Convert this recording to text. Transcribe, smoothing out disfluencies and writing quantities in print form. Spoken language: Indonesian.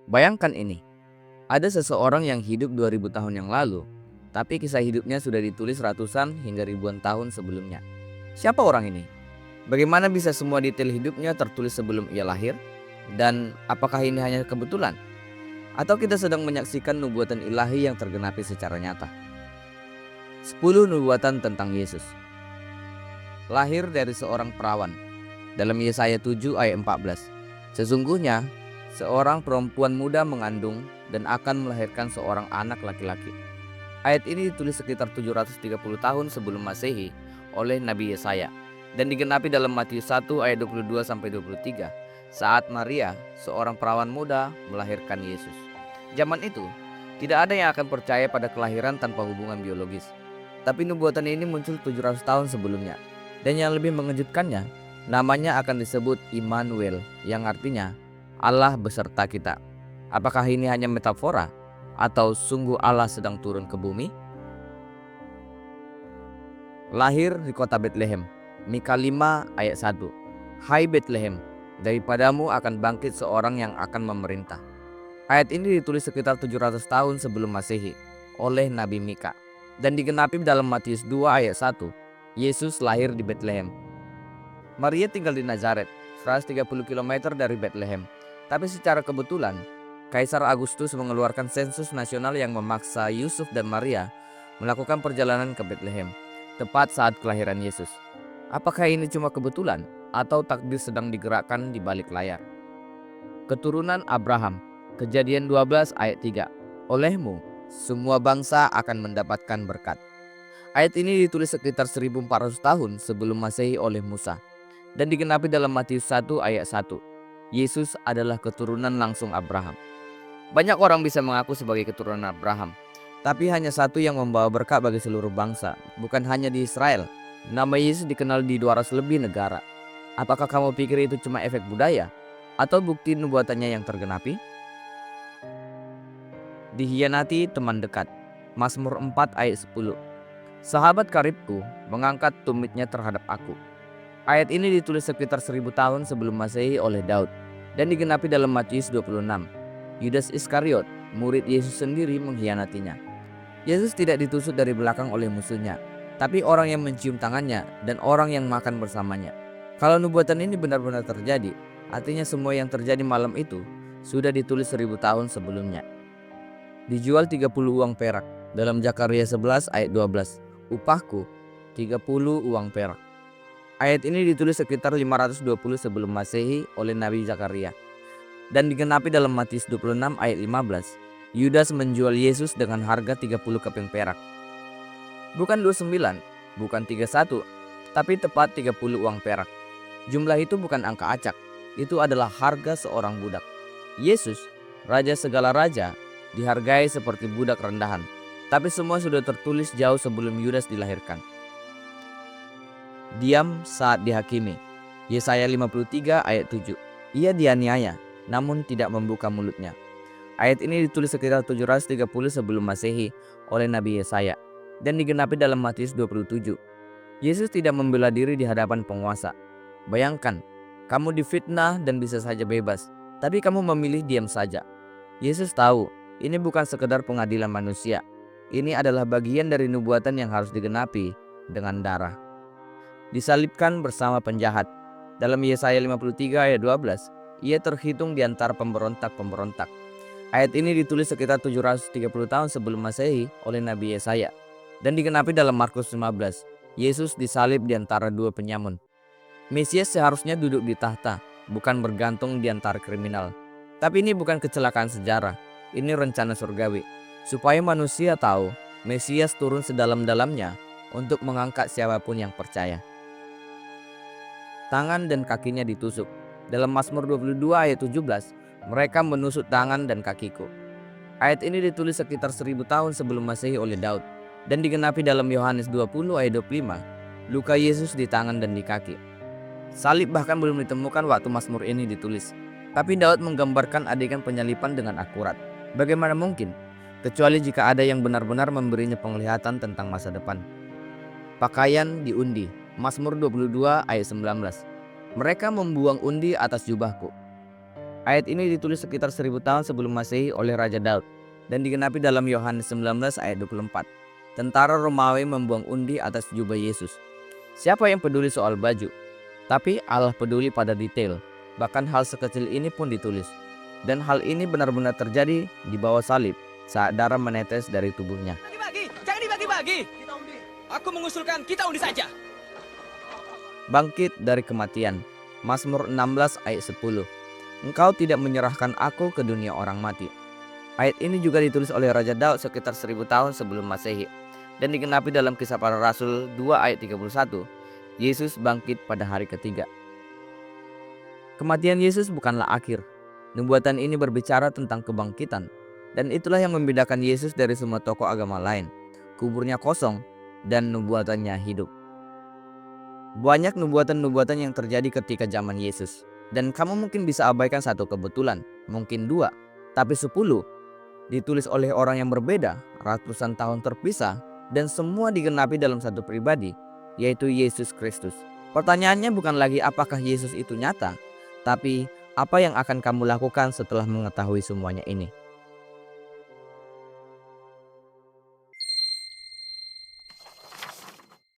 Bayangkan ini, ada seseorang yang hidup 2000 tahun yang lalu, tapi kisah hidupnya sudah ditulis ratusan hingga ribuan tahun sebelumnya. Siapa orang ini? Bagaimana bisa semua detail hidupnya tertulis sebelum ia lahir? Dan apakah ini hanya kebetulan? Atau kita sedang menyaksikan nubuatan ilahi yang tergenapi secara nyata? 10 nubuatan tentang Yesus. Lahir dari seorang perawan. Dalam Yesaya 7 ayat 14. Sesungguhnya, seorang perempuan muda mengandung dan akan melahirkan seorang anak laki-laki. Ayat ini ditulis sekitar 730 tahun sebelum Masehi oleh Nabi Yesaya dan digenapi dalam Matius 1 ayat 22-23 saat Maria, seorang perawan muda, melahirkan Yesus. Zaman itu, tidak ada yang akan percaya pada kelahiran tanpa hubungan biologis. Tapi nubuatan ini muncul 700 tahun sebelumnya. Dan yang lebih mengejutkannya, namanya akan disebut Immanuel, yang artinya Allah beserta kita. Apakah ini hanya metafora atau sungguh Allah sedang turun ke bumi? Lahir di kota Bethlehem. Mika 5 ayat 1. Hai Bethlehem, daripadamu akan bangkit seorang yang akan memerintah. Ayat ini ditulis sekitar 700 tahun sebelum Masehi oleh Nabi Mika dan digenapi dalam Matius 2 ayat 1. Yesus lahir di Bethlehem. Maria tinggal di Nazaret, 130 km dari Bethlehem. Tapi secara kebetulan, Kaisar Agustus mengeluarkan sensus nasional yang memaksa Yusuf dan Maria melakukan perjalanan ke Bethlehem, tepat saat kelahiran Yesus. Apakah ini cuma kebetulan atau takdir sedang digerakkan di balik layar? Keturunan Abraham. Kejadian 12 ayat 3. Olehmu, semua bangsa akan mendapatkan berkat. Ayat ini ditulis sekitar 1400 tahun sebelum Masehi oleh Musa dan digenapi dalam Matius 1 ayat 1. Yesus adalah keturunan langsung Abraham. Banyak orang bisa mengaku sebagai keturunan Abraham, tapi hanya satu yang membawa berkat bagi seluruh bangsa, bukan hanya di Israel. Nama Yesus dikenal di 200 lebih negara. Apakah kamu pikir itu cuma efek budaya atau bukti nubuatannya yang tergenapi? Dihianati teman dekat. Mazmur 4 ayat 10. Sahabat karibku mengangkat tumitnya terhadap aku. Ayat ini ditulis sekitar 1000 tahun sebelum Masehi oleh Daud dan digenapi dalam Matius 26. Yudas Iskariot, murid Yesus sendiri, mengkhianatinya. Yesus tidak ditusuk dari belakang oleh musuhnya, tapi orang yang mencium tangannya dan orang yang makan bersamanya. Kalau nubuatan ini benar-benar terjadi, artinya semua yang terjadi malam itu sudah ditulis 1000 tahun sebelumnya. Dijual 30 uang perak. Dalam Zakaria 11 ayat 12. Upahku 30 uang perak. Ayat ini ditulis sekitar 520 sebelum Masehi oleh Nabi Zakaria dan digenapi dalam Matius 26 ayat 15. Yudas menjual Yesus dengan harga 30 keping perak. Bukan 29, bukan 31, tapi tepat 30 uang perak. Jumlah itu bukan angka acak, itu adalah harga seorang budak. Yesus, raja segala raja, dihargai seperti budak rendahan. Tapi semua sudah tertulis jauh sebelum Yudas dilahirkan. Diam saat dihakimi. Yesaya 53 ayat 7. Ia dianiaya, namun tidak membuka mulutnya. Ayat ini ditulis sekitar 730 sebelum Masehi oleh Nabi Yesaya dan digenapi dalam Matius 27. Yesus tidak membela diri di hadapan penguasa. Bayangkan, kamu difitnah dan bisa saja bebas, tapi kamu memilih diam saja. Yesus tahu, ini bukan sekedar pengadilan manusia. Ini adalah bagian dari nubuatan yang harus digenapi dengan darah. Disalibkan bersama penjahat. Dalam Yesaya 53 ayat 12, ia terhitung di antara pemberontak-pemberontak. Ayat ini ditulis sekitar 730 tahun sebelum Masehi oleh Nabi Yesaya dan digenapi dalam Markus 15. Yesus disalib di antara dua penyamun. Mesias seharusnya duduk di tahta, bukan bergantung di antara kriminal. Tapi ini bukan kecelakaan sejarah, ini rencana surgawi. Supaya manusia tahu, Mesias turun sedalam-dalamnya untuk mengangkat siapapun yang percaya. Tangan dan kakinya ditusuk. Dalam Mazmur 22 ayat 17, mereka menusuk tangan dan kakiku. Ayat ini ditulis sekitar 1000 tahun sebelum Masehi oleh Daud dan digenapi dalam Yohanes 20 ayat 25. Luka Yesus di tangan dan di kaki. Salib bahkan belum ditemukan waktu Mazmur ini ditulis. Tapi Daud menggambarkan adegan penyalipan dengan akurat. Bagaimana mungkin? Kecuali jika ada yang benar-benar memberinya penglihatan tentang masa depan. Pakaian diundi. Mazmur 22 ayat 19. Mereka membuang undi atas jubahku. Ayat ini ditulis sekitar 1000 tahun sebelum Masehi oleh Raja Daud dan digenapi dalam Yohanes 19 ayat 24. Tentara Romawi membuang undi atas jubah Yesus. Siapa yang peduli soal baju? Tapi Allah peduli pada detail. Bahkan hal sekecil ini pun ditulis. Dan hal ini benar-benar terjadi di bawah salib saat darah menetes dari tubuhnya. Bagi-bagi, jangan dibagi-bagi. Aku mengusulkan kita undi saja. Bangkit dari kematian. Mazmur 16 ayat 10. Engkau tidak menyerahkan aku ke dunia orang mati. Ayat ini juga ditulis oleh Raja Daud sekitar 1000 tahun sebelum Masehi dan digenapi dalam Kisah Para Rasul 2 ayat 31. Yesus bangkit pada hari ketiga. Kematian Yesus bukanlah akhir. Nubuatan ini berbicara tentang kebangkitan, dan itulah yang membedakan Yesus dari semua tokoh agama lain. Kuburnya kosong dan nubuatannya hidup. Banyak nubuatan-nubuatan yang terjadi ketika zaman Yesus, dan kamu mungkin bisa abaikan satu kebetulan, mungkin dua, tapi 10 ditulis oleh orang yang berbeda, ratusan tahun terpisah, dan semua digenapi dalam satu pribadi, yaitu Yesus Kristus. Pertanyaannya bukan lagi apakah Yesus itu nyata, tapi apa yang akan kamu lakukan setelah mengetahui semuanya ini.